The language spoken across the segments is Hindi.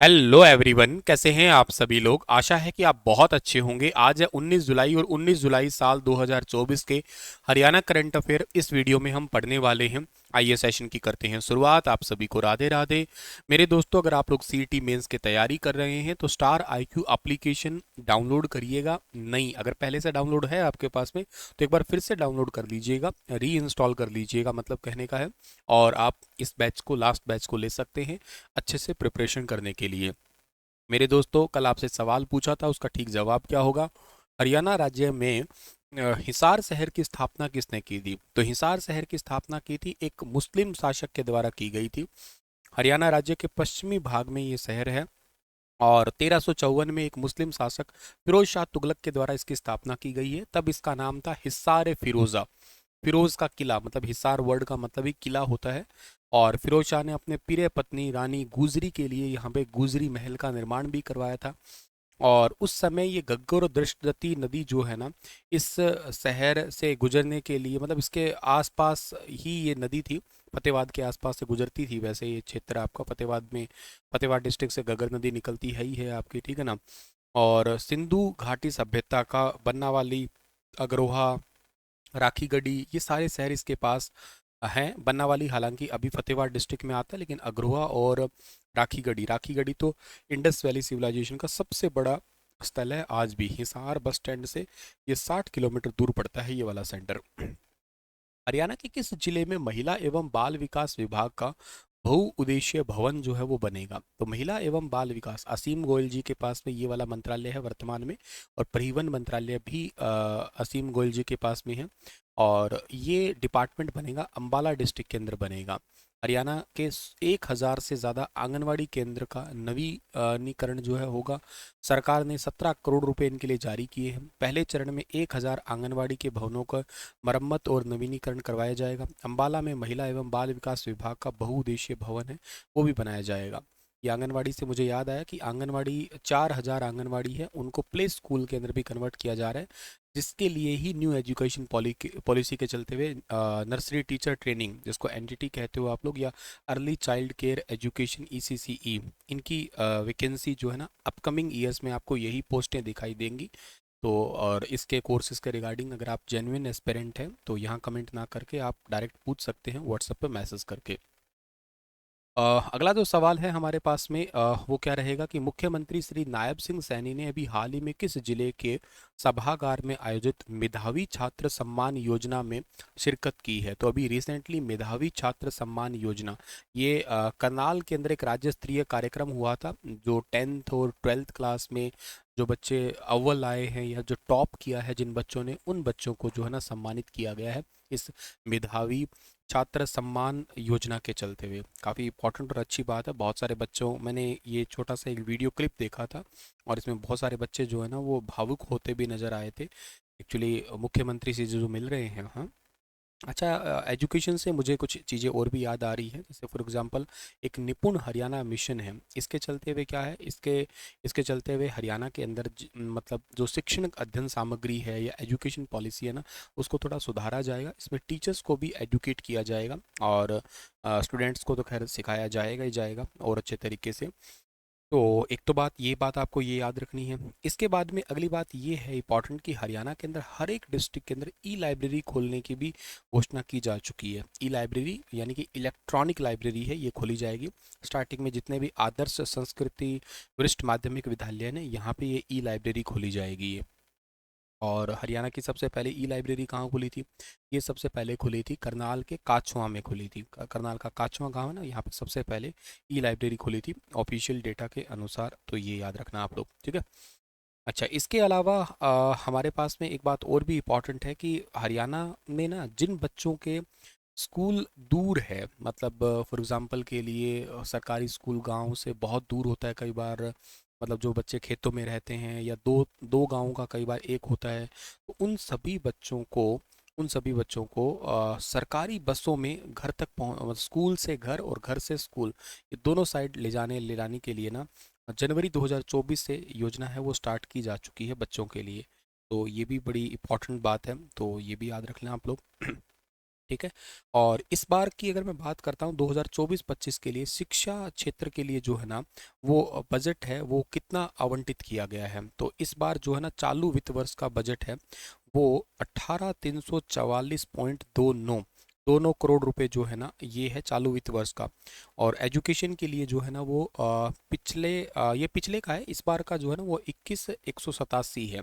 हेलो एवरीवन, कैसे हैं आप सभी लोग। आशा है कि आप बहुत अच्छे होंगे। आज है 19 जुलाई और 19 जुलाई साल 2024 के हरियाणा करंट अफेयर इस वीडियो में हम पढ़ने वाले हैं। आइए सेशन की करते हैं शुरुआत। आप सभी को राधे राधे। मेरे दोस्तों, अगर आप लोग सीईटी मेंस की तैयारी कर रहे हैं तो स्टार आईक्यू एप्लीकेशन डाउनलोड करिएगा। नहीं, अगर पहले से डाउनलोड है आपके पास में तो एक बार फिर से डाउनलोड कर लीजिएगा, री इंस्टॉल कर लीजिएगा, मतलब कहने का है। और आप इस बैच को, लास्ट बैच को ले सकते हैं अच्छे से प्रिपरेशन करने के लिए। मेरे दोस्तों, कल आपसे सवाल पूछा था, उसका ठीक जवाब क्या होगा। हरियाणा राज्य में हिसार शहर की स्थापना किसने की थी? तो हिसार शहर की स्थापना की थी एक मुस्लिम शासक के द्वारा की गई थी। हरियाणा राज्य के पश्चिमी भाग में ये शहर है और 1354 में एक मुस्लिम शासक फिरोज शाह तुगलक के द्वारा इसकी स्थापना की गई है। तब इसका नाम था हिसार फिरोजा। फिरोज का किला, मतलब हिसार वर्ड का मतलब ही किला होता है। और फिरोज शाह ने अपने प्रिय पत्नी रानी गुजरी के लिए यहाँ पे गुजरी महल का निर्माण भी करवाया था। और उस समय ये गग्गर और दृष्टवती नदी जो है ना, इस शहर से गुजरने के लिए, मतलब इसके आसपास ही ये नदी थी। फतेहाबाद के आसपास से गुजरती थी। वैसे ये क्षेत्र आपका फतेहाबाद में, फतेहाबाद डिस्ट्रिक्ट से गग्गर नदी निकलती है ही है आपकी, ठीक है ना। और सिंधु घाटी सभ्यता का बनना वाली अग्रोहा, राखी गढ़ी, ये सारे शहर इसके पास हैं। बन्नावाली हालांकि अभी फतेहाबाद डिस्ट्रिक्ट में आता है, लेकिन अग्रोहा और राखी गढ़ी तो इंडस वैली सिविलाइजेशन का सबसे बड़ा स्थल है आज भी। हिसार बस स्टैंड से ये 60 किलोमीटर दूर पड़ता है ये वाला सेंटर। हरियाणा के किस जिले में महिला एवं बाल विकास विभाग का बहुउद्देशीय भवन जो है वो बनेगा? तो महिला एवं बाल विकास, असीम गोयल जी के पास में ये वाला मंत्रालय है वर्तमान में। और परिवहन मंत्रालय भी असीम गोयल जी के पास में है। और ये डिपार्टमेंट बनेगा अंबाला डिस्ट्रिक्ट के अंदर बनेगा। हरियाणा के 1,000 से ज़्यादा आंगनवाड़ी केंद्र का नवीनीकरण जो है होगा। सरकार ने 17 करोड़ रुपए इनके लिए जारी किए हैं। पहले चरण में 1,000 आंगनवाड़ी के भवनों का मरम्मत और नवीनीकरण करवाया जाएगा। अंबाला में महिला एवं बाल विकास विभाग का बहुउद्देशीय भवन है, वो भी बनाया जाएगा। ये आंगनवाड़ी से मुझे याद आया कि आंगनवाड़ी 4,000 आंगनवाड़ी है, उनको प्ले स्कूल के अंदर भी कन्वर्ट किया जा रहा है। जिसके लिए ही न्यू एजुकेशन पॉलिसी के चलते हुए नर्सरी टीचर ट्रेनिंग, जिसको एनटीटी कहते हो आप लोग, या early child care education ECCE, इनकी वैकेंसी जो है ना अपकमिंग ईयर्स में आपको यही पोस्टें दिखाई देंगी। तो और इसके कोर्सेज के रिगार्डिंग अगर आप जेन्युइन एस्पिरेंट हैं तो यहाँ कमेंट ना करके आप डायरेक्ट पूछ सकते हैं व्हाट्सएप पे मैसेज करके। अ, अगला जो सवाल है हमारे पास में वो क्या रहेगा कि मुख्यमंत्री श्री नायब सिंह सैनी ने अभी हाल ही में किस जिले के सभागार में आयोजित मेधावी छात्र सम्मान योजना में शिरकत की है? तो अभी रिसेंटली मेधावी छात्र सम्मान योजना, ये करनाल के अंदर एक राज्य स्तरीय कार्यक्रम हुआ था। जो 10th और 12th क्लास में जो बच्चे अव्वल आए हैं या जो टॉप किया है जिन बच्चों ने, उन बच्चों को जो है ना सम्मानित किया गया है इस मेधावी छात्र सम्मान योजना के चलते हुए। काफ़ी इंपॉर्टेंट और अच्छी बात है। बहुत सारे बच्चों, मैंने ये छोटा सा एक वीडियो क्लिप देखा था और इसमें बहुत सारे बच्चे जो है ना वो भावुक होते भी नज़र आए थे एक्चुअली मुख्यमंत्री से जो मिल रहे हैं। हाँ, अच्छा, एजुकेशन से मुझे कुछ चीज़ें और भी याद आ रही हैं। जैसे फॉर एग्जांपल एक निपुण हरियाणा मिशन है। इसके चलते हुए क्या है, इसके इसके चलते हुए हरियाणा के अंदर मतलब जो शिक्षण अध्ययन सामग्री है या एजुकेशन पॉलिसी है ना, उसको थोड़ा सुधारा जाएगा। इसमें टीचर्स को भी एजुकेट किया जाएगा और स्टूडेंट्स को तो खैर सिखाया जाएगा ही जाएगा और अच्छे तरीके से। तो एक तो बात, ये बात आपको ये याद रखनी है। इसके बाद में अगली बात ये है इंपॉर्टेंट कि हरियाणा के अंदर हर एक डिस्ट्रिक्ट के अंदर ई लाइब्रेरी खोलने की भी घोषणा की जा चुकी है। ई लाइब्रेरी यानी कि इलेक्ट्रॉनिक लाइब्रेरी है, ये खोली जाएगी। स्टार्टिंग में जितने भी आदर्श संस्कृति वरिष्ठ माध्यमिक विद्यालय ने, यहाँ पे ये ई लाइब्रेरी खोली जाएगी ये। और हरियाणा की सबसे पहले ई लाइब्रेरी कहाँ खुली थी? ये सबसे पहले खुली थी करनाल के काछुआ में खुली थी। करनाल का काछुआ गांव है ना, यहाँ पे सबसे पहले ई लाइब्रेरी खुली थी ऑफिशियल डेटा के अनुसार। तो ये याद रखना आप लोग, ठीक है। अच्छा, इसके अलावा हमारे पास में एक बात और भी इम्पॉर्टेंट है कि हरियाणा में ना जिन बच्चों के स्कूल दूर है, मतलब फॉर एग्जांपल के लिए सरकारी स्कूल गांव से बहुत दूर होता है कई बार। मतलब जो बच्चे खेतों में रहते हैं या दो दो गांवों का कई बार एक होता है, तो उन सभी बच्चों को सरकारी बसों में घर तक पहुँच, स्कूल से घर और घर से स्कूल, ये दोनों साइड ले जाने के लिए ना जनवरी 2024 से योजना है वो स्टार्ट की जा चुकी है बच्चों के लिए। तो ये भी बड़ी इंपॉर्टेंट बात है, तो ये भी याद रख लें आप लोग। ठीक है। और इस बार की अगर मैं बात करता हूँ 2024-25 के लिए शिक्षा क्षेत्र के लिए जो है ना वो बजट है वो कितना आवंटित किया गया है, तो इस बार जो है ना चालू वित्त वर्ष का बजट है वो 18,344.29 करोड़ रुपए जो है ना ये है चालू वित्त वर्ष का। और एजुकेशन के लिए जो है ना वो ये पिछले का है, इस बार का जो है ना वो 21,187 है।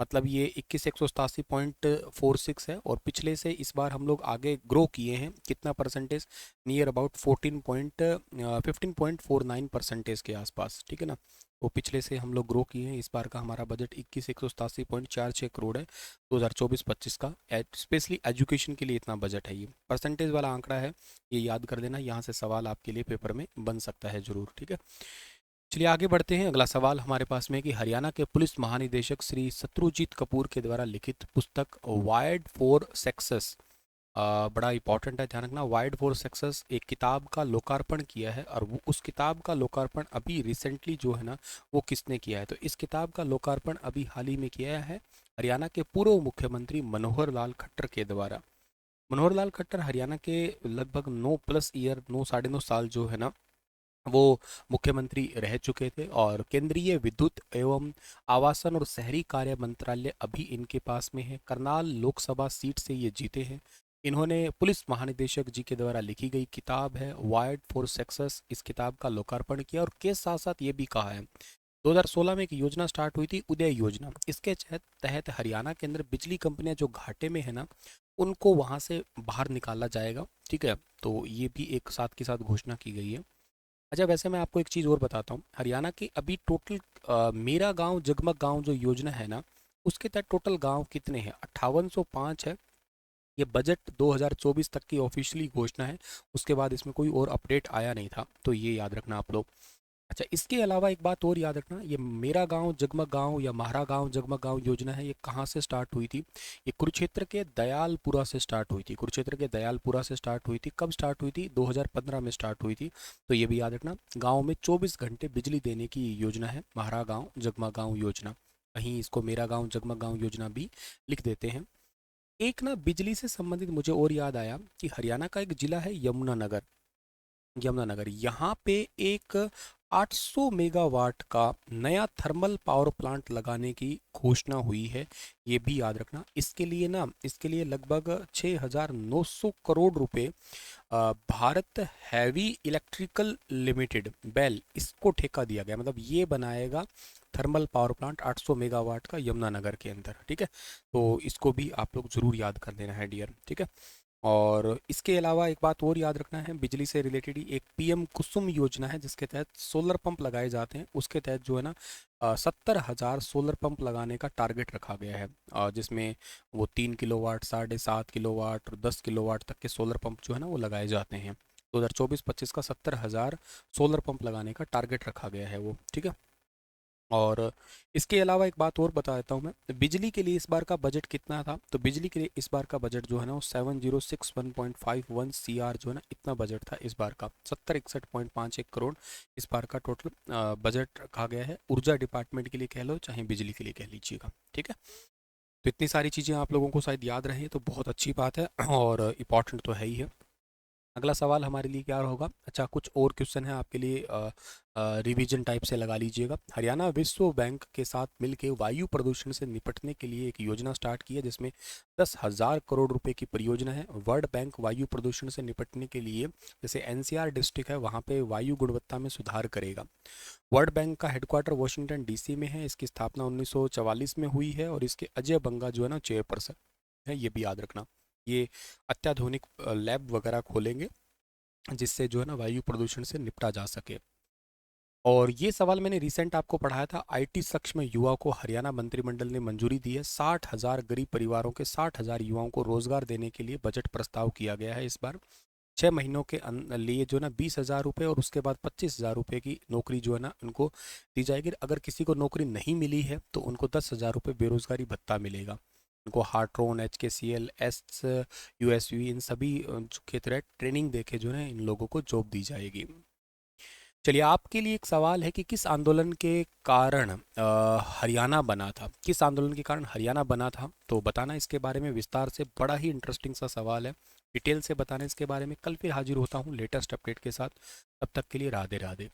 मतलब ये 21,187.46 है और पिछले से इस बार हम लोग आगे ग्रो किए हैं कितना परसेंटेज, नियर अबाउट 15.49% के आसपास, ठीक है ना। वो पिछले से हम लोग ग्रो किए हैं, इस बार का हमारा बजट 21,187.46 करोड़ है 2024-25 का। स्पेशली एजुकेशन के लिए इतना बजट है, ये परसेंटेज वाला आंकड़ा है, ये याद कर लेना, यहाँ से सवाल आपके लिए पेपर में बन सकता है ज़रूर, ठीक है। चलिए आगे बढ़ते हैं। अगला सवाल हमारे पास में है कि हरियाणा के पुलिस महानिदेशक श्री शत्रुजीत कपूर के द्वारा लिखित पुस्तक वाइड फॉर सक्सेस, बड़ा इंपॉर्टेंट है, ध्यान रखना, वाइड फॉर सक्सेस एक किताब का लोकार्पण किया है। और वो उस किताब का लोकार्पण अभी रिसेंटली जो है ना वो किसने किया है, तो इस किताब का लोकार्पण अभी हाल ही में किया है हरियाणा के पूर्व मुख्यमंत्री मनोहर लाल खट्टर के द्वारा। मनोहर लाल खट्टर हरियाणा के लगभग 9+ ईयर 9 साढ़े 9 साल जो है ना वो मुख्यमंत्री रह चुके थे। और केंद्रीय विद्युत एवं आवासन और शहरी कार्य मंत्रालय अभी इनके पास में है। करनाल लोकसभा सीट से ये जीते हैं। इन्होंने पुलिस महानिदेशक जी के द्वारा लिखी गई किताब है वाइड फॉर सक्सेस, इस किताब का लोकार्पण किया और के साथ साथ ये भी कहा है 2016 में एक योजना स्टार्ट हुई थी उदय योजना, इसके तहत हरियाणा के अंदर बिजली कंपनियां जो घाटे में है ना उनको वहां से बाहर निकाला जाएगा, ठीक है। तो ये भी एक साथ के साथ घोषणा की गई है। अच्छा वैसे मैं आपको एक चीज़ और बताता हूँ, हरियाणा की अभी टोटल मेरा गांव जगमग गांव जो योजना है ना उसके तहत टोटल गांव कितने हैं, 5805 है। ये बजट 2024 तक की ऑफिशियली घोषणा है, उसके बाद इसमें कोई और अपडेट आया नहीं था, तो ये याद रखना आप लोग। अच्छा इसके अलावा एक बात और याद रखना, ये मेरा गांव जगमग गांव या म्हारा गांव जगमग गांव योजना है, ये कहाँ से स्टार्ट हुई थी, ये कुरुक्षेत्र के दयालपुरा से स्टार्ट हुई थी। कुरुक्षेत्र के दयालपुरा से स्टार्ट हुई थी, कब स्टार्ट हुई थी, 2015 में स्टार्ट हुई थी। तो ये भी याद रखना, गाँव में 24 घंटे बिजली देने की योजना है म्हारा गाँव जगमग गाँव योजना। कहीं इसको मेरा गाँव जगमग गाँव योजना भी लिख देते हैं। एक ना बिजली से संबंधित मुझे और याद आया कि हरियाणा का एक जिला है यमुनानगर, यमुनानगर यहाँ पे एक 800 मेगावाट का नया थर्मल पावर प्लांट लगाने की घोषणा हुई है, ये भी याद रखना। इसके लिए ना इसके लिए लगभग 6,900 करोड़ रुपए Bharat heavy electrical limited BHEL इसको ठेका दिया गया, मतलब ये बनाएगा थर्मल पावर प्लांट 800 मेगावाट का यमुनानगर के अंदर, ठीक है। तो इसको भी आप लोग जरूर याद कर लेना है डियर, ठीक है। और इसके अलावा एक बात और याद रखना है, बिजली से रिलेटेड ही एक पीएम कुसुम योजना है जिसके तहत सोलर पंप लगाए जाते हैं, उसके तहत जो है ना 70,000 सोलर पंप लगाने का टारगेट रखा गया है, जिसमें वो 3 किलोवाट 7.5 किलोवाट और 10 किलोवाट तक के सोलर पंप जो है ना वो लगाए जाते हैं। 2024-25 का 70,000 सोलर पंप लगाने का टारगेट रखा गया है वो, ठीक है। और इसके अलावा एक बात और बता देता हूँ मैं, बिजली के लिए इस बार का बजट कितना था, तो बिजली के लिए इस बार का बजट जो है ना वो 7061.51 CR जो है ना इतना बजट था इस बार का, 7061.51 करोड़ इस बार का टोटल बजट रखा गया है, ऊर्जा डिपार्टमेंट के लिए कह लो चाहे बिजली के लिए कह लीजिएगा, ठीक है। तो इतनी सारी चीज़ें आप लोगों को शायद याद रहे तो बहुत अच्छी बात है और इम्पॉर्टेंट तो है ही है। अगला सवाल हमारे लिए क्या होगा, अच्छा कुछ और क्वेश्चन है आपके लिए, रिवीजन टाइप से लगा लीजिएगा। हरियाणा विश्व बैंक के साथ मिलकर वायु प्रदूषण से निपटने के लिए एक योजना स्टार्ट की है जिसमें 10,000 करोड़ रुपए की परियोजना है। वर्ल्ड बैंक वायु प्रदूषण से निपटने के लिए जैसे एनसीआर डिस्ट्रिक्ट है वहाँ पे वायु गुणवत्ता में सुधार करेगा। वर्ल्ड बैंक का हेडक्वार्टर वॉशिंगटन डीसी में है, इसकी स्थापना 1944 में हुई है और इसके अजय बंगा जो है ना चेयरपर्सन है, ये भी याद रखना। ये अत्याधुनिक लैब वगैरह खोलेंगे जिससे जो है ना वायु प्रदूषण से निपटा जा सके। और ये सवाल मैंने रिसेंट आपको पढ़ाया था, आईटी सक्षम युवा को हरियाणा मंत्रिमंडल ने मंजूरी दी है। 60,000 गरीब परिवारों के 60,000 युवाओं को रोजगार देने के लिए बजट प्रस्ताव किया गया है इस बार। 6 महीनों के लिए जो है ना 20,000 रुपये और उसके बाद 25,000 रुपये की नौकरी जो है ना उनको दी जाएगी। अगर किसी को नौकरी नहीं मिली है तो उनको 10,000 रुपये बेरोजगारी भत्ता मिलेगा। उनको हार्ट्रोन HKCL SUSV इन सभी के तहत ट्रेनिंग देके जो है इन लोगों को जॉब दी जाएगी। चलिए आपके लिए एक सवाल है कि किस आंदोलन के कारण हरियाणा बना था, किस आंदोलन के कारण हरियाणा बना था, तो बताना इसके बारे में विस्तार से, बड़ा ही इंटरेस्टिंग सा सवाल है। डिटेल से बताने इसके बारे में। कल फिर हाजिर होता हूँ लेटेस्ट अपडेट के साथ। तब तक के लिए राधे राधे।